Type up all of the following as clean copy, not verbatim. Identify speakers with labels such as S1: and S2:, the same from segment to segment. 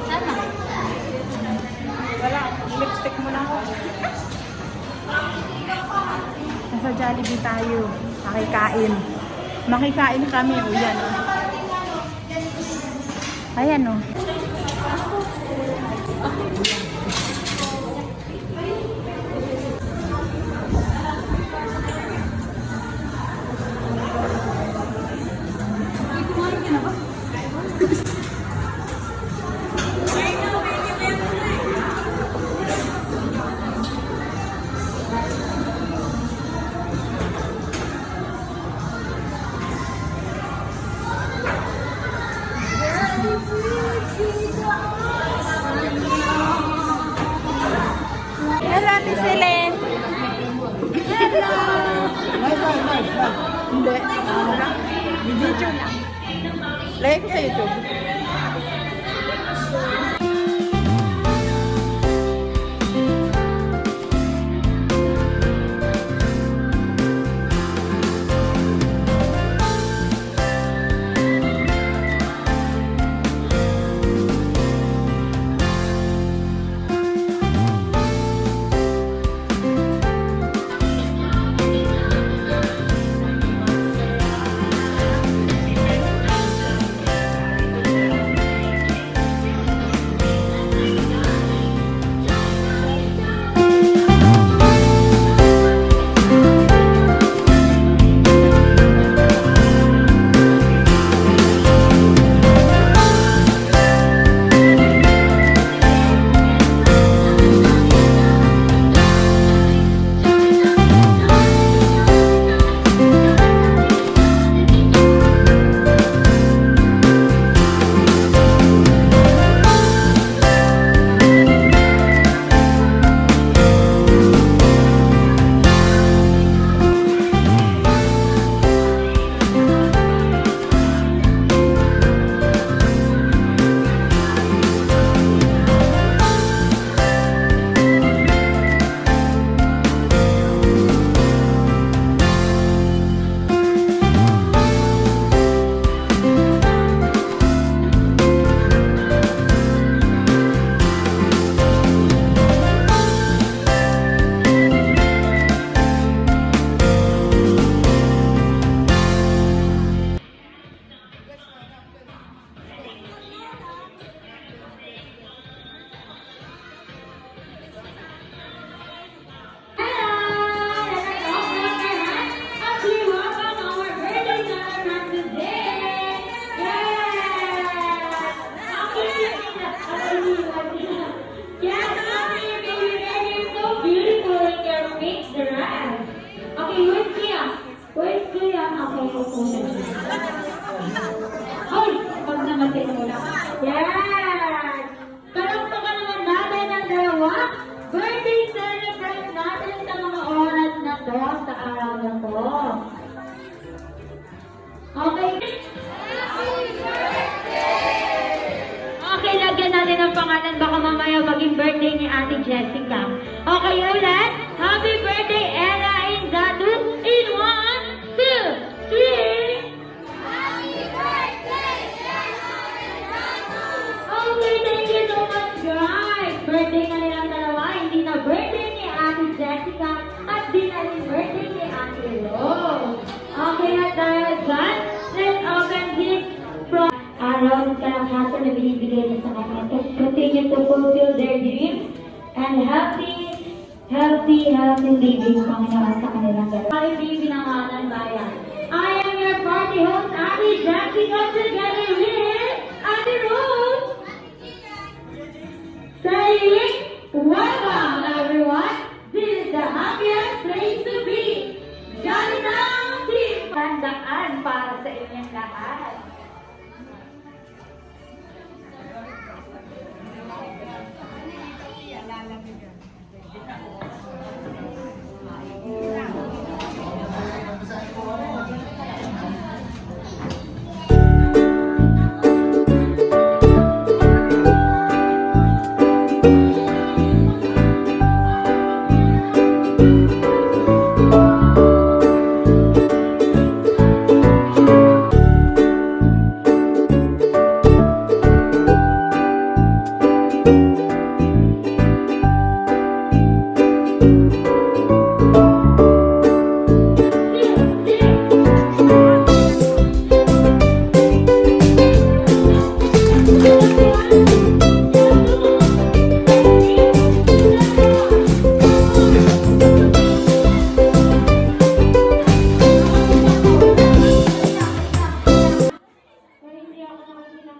S1: Sana.
S2: Wala, lipstick mo na ako. Nasa Jollibee tayo. Makikain. Makikain kami. O yan o. Ayan o. Hello, Ate Selene. Hello. Hindi. Video lang. Lagay ko sa YouTube.
S1: Hoy! Pag namatay mo lang. Yan! Palakpakan naman natin ang dalawa. Birthday celebrate natin sa mga oras na to, sa araw na to. Okay? Okay, lagyan natin ang pangalan. Baka mamaya maging birthday ni Ate Jessica. Okay, ulit. Happy birthday, Ella Inzadu. In 1, 2, 3. Okay, thank you so much, guys. Birthday na nilang dalawa. Hindi na birthday ni Ate Jessica at di na rin birthday ni Ate Rose. Okay, at dahil dyan, let's open this from araw ng kalakasan na binibigay niya sa kanila. Continue to fulfill their dreams and healthy living, Panginoon, sa kanilang dalawa. Ay, baby ng ating bayan. I am your party host, Ate Jessica, together with Ate Rose. Saying, welcome everyone. This is the happiest place to be. Jolly Town Team! Tandaan para sa inyong lahat.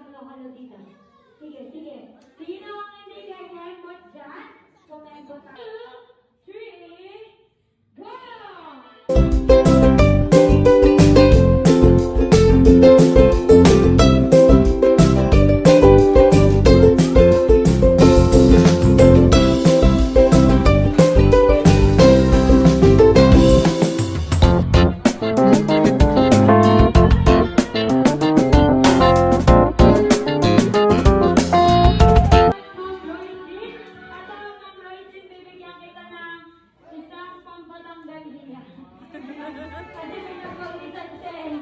S1: halo-halo dito. Sige, sige. Sino ang hindi kemot dyan? Kumemot tayo. 2, 3, go! Ma'am Royce, at Ma'am Royce, bibigyan kita ng isang pampatanggal niya. Kasi may nagpag-isang siya eh.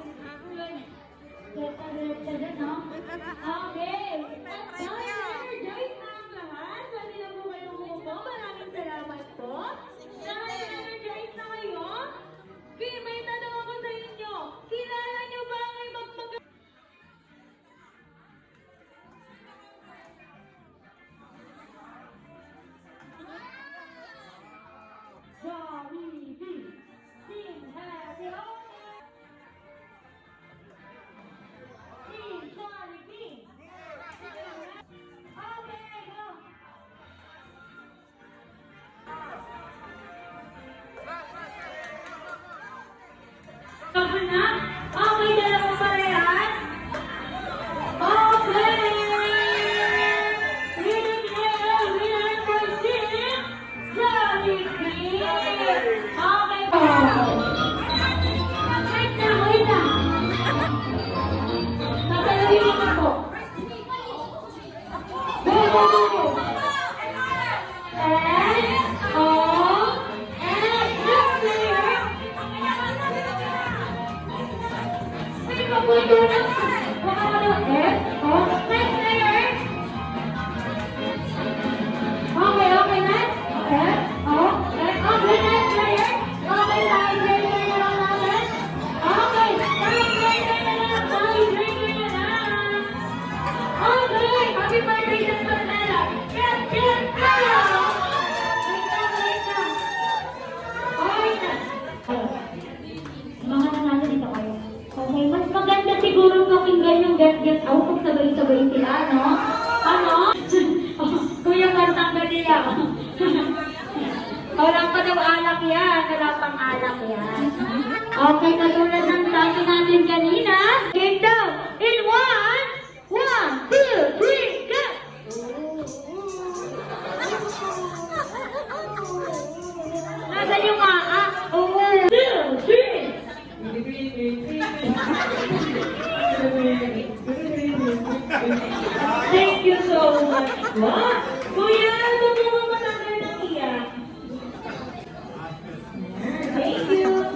S1: Diretso dyan, no? Okay. At na-energize na ang lahat. Pwede na po kayo umupo. Maraming salamat po. Na-energize na kayo. May tanong ako sa inyo. Kilala niyo ba ang ibang mga... Jollibee, Team Happy Owner. Team Jollibee. Okay, go. Ako na? Okay, dalawang parehas? Okay! Winner for Team Jollibee! Okay po. Wait na, wait na. Sasaluhin ako. Go, go, go, go. Next player. Wait, mabuto na. Baka ano, next player. Okay, okay, next. Okay, okay, next player. Okay, tiebreaker na lang natin. Okay, tiebreaker na lang, tiebreaker na lang. Okay, happy birthday to Stella. Yes, yes, Stella. Wait na. Okay na. Mga nanalo dito kayo. Okay, mas maganda siguro pakinggan yung get out kung sabay-sabay sila, no? Ano? Kuya Martang Gadilla. Walang pa daw alak yan. Wala pang alak yan. Okay, katulad ng sabi natin kanina. Game daw. In 1, 2, 3, go! Nasaan yung aa? 2, 3. Thank you so much. Wow! Kuya, ano mo matanggal ng iyak? Thank you.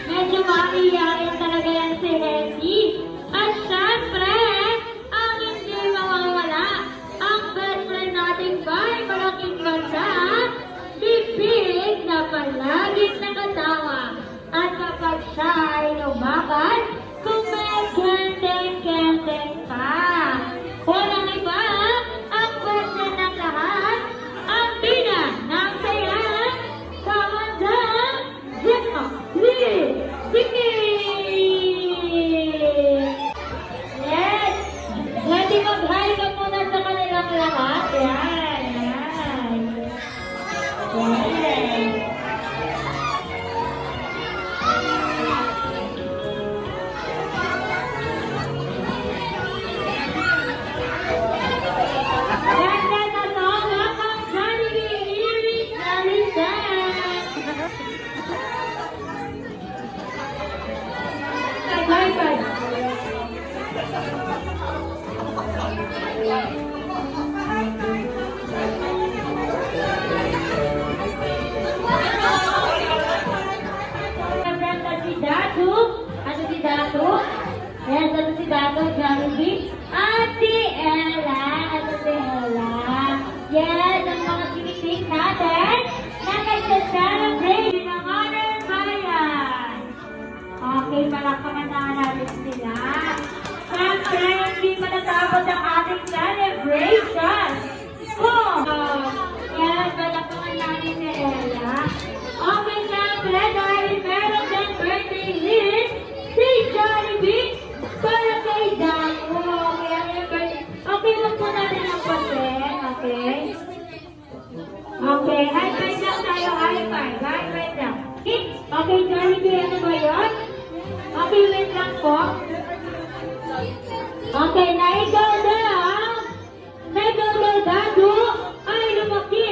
S1: Medyo maiyakin talaga yan si Henry. At syempre, ang hindi mawawala, ang best friend nating bay, malaking ganda, bibig na palaging nakatawa. At kapag siya ay lumakad, kung may kenteng-kenteng pa. Walang iba, ang best friend ng lahat, ang bina ng saya, kamandang Gemma Lee Siki! Yes! Ready mag-hi ka muna sa kanilang lahat. Yan, yan. Yes. Ganda na to, welcome Jollibee, Iris, Alisan. Bye bye. Ganda si Datu. Ano si Datu? Yes, ano si Datu, Jollibee. At si Ella. Ano si Ella? Yes, ang mga kinitig natin na nagsa-celebrate ng Honor Bayan. Okay, palakpakan na natin sila. Siyempre, hindi pa natapos ang ating celebration. Oh! Yes, palakpakan natin si Ella. Okay, siyempre, dahil meron din birthday list si Jollibee para kay Dato. Okay, ang birthday. Okay, wag po natin ang pasin. Okay? Okay, high five lang tayo. High five. High five lang. Okay, Jollibee, ano ba yun? Okay, wait lang po. Okay, naigaw daw Dato ay lumaki,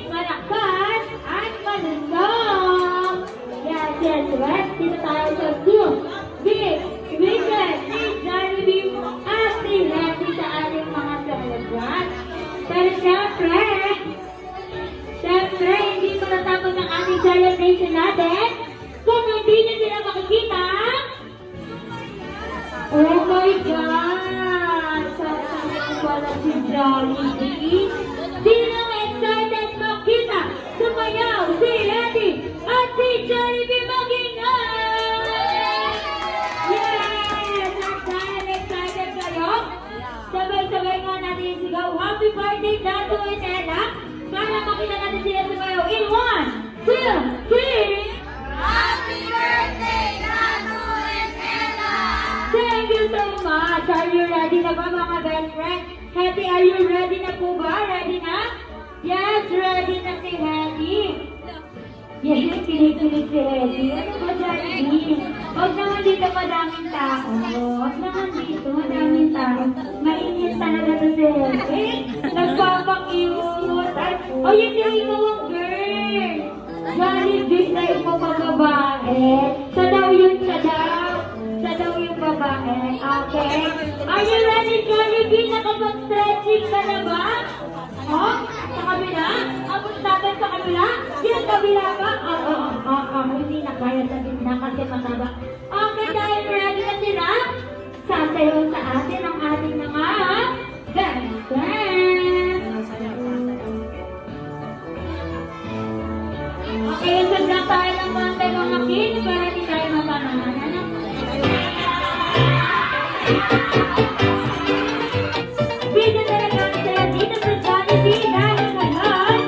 S1: malakas, at malusog. Yes, yes, yes. Dito tayo sa big weekend ni Jollibee at si Henry sa ating mga celebrant. Pero syempre, hindi pa natapos ang ating celebration natin. Kung hindi niyo sila makikita, oh my God! Sasama ko pala si Jollibee. Sinong excited makita? Sumayaw si Henry at si Jollibee mag-ingay! Yes! At dahil excited kayo, sabay-sabay nga natin sigaw, Happy birthday, Dato and Ella! Para makita natin sila sumayaw in 1, 2, 3!
S3: Happy birthday, Dato and Ella!
S1: Thank you so much! Are you ready na ba mga best friend? Happy, are you ready na po ba? Ready na? Yes, ready na si Henry. Yes, kinikilig si Henry. Ano ba, Jollibee? Huwag naman dito madaming tao. Huwag naman dito madaming tao. Mainit talaga to si Henry. Nagpapakiyot. Oh, yun yung ikaw ang girl. Jollibee na ikaw ang babae. Sa daw yun, sa daw yung babae. Okay. Are you ready, Jollibee? Nakapag-stretching ka na ba? Oh, sa kabila? Abot natin sa kabila? Yung kabila ba? Hindi na kaya sa gitna kasi mataba. Okay, dahil ready na sila, sasayaw sa atin ang ating mga best friends. Okay, usad lang tayo ng konti mga kids para di tayo mapanahanan. Video talaga ang saya dito sa Jollibee dahil ngayon.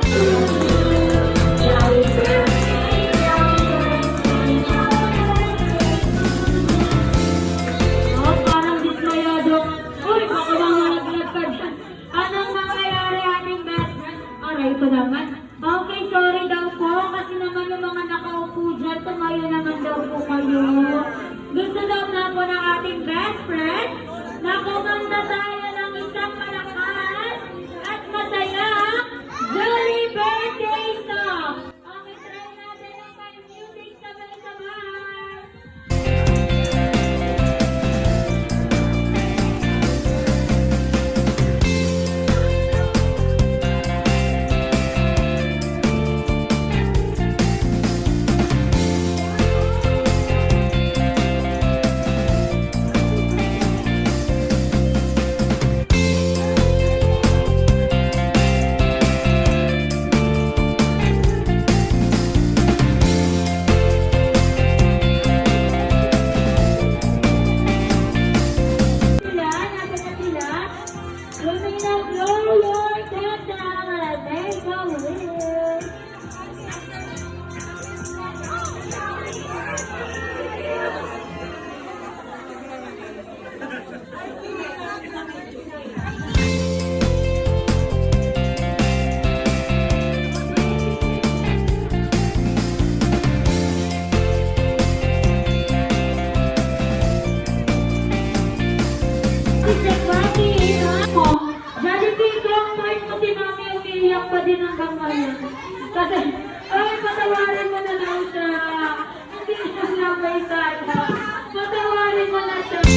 S1: Oh, parang dismayado. Uy, baka lang nalaglag ka dyan. Anong nangyayari ating best friend? Aray ko naman. Okay, sorry daw po kasi naman yung mga nakaupo dyan, tumayo naman daw po kayo. Gusto daw na po ng ating best friend na kung Jack Buddy. Oh, Jollibee, kahit mo si Mami umiiyak pa din hanggang ngayon. Kasi, ay, patawarin mo na lang siya. Hindi siya lang may sana. Patawarin mo na siya.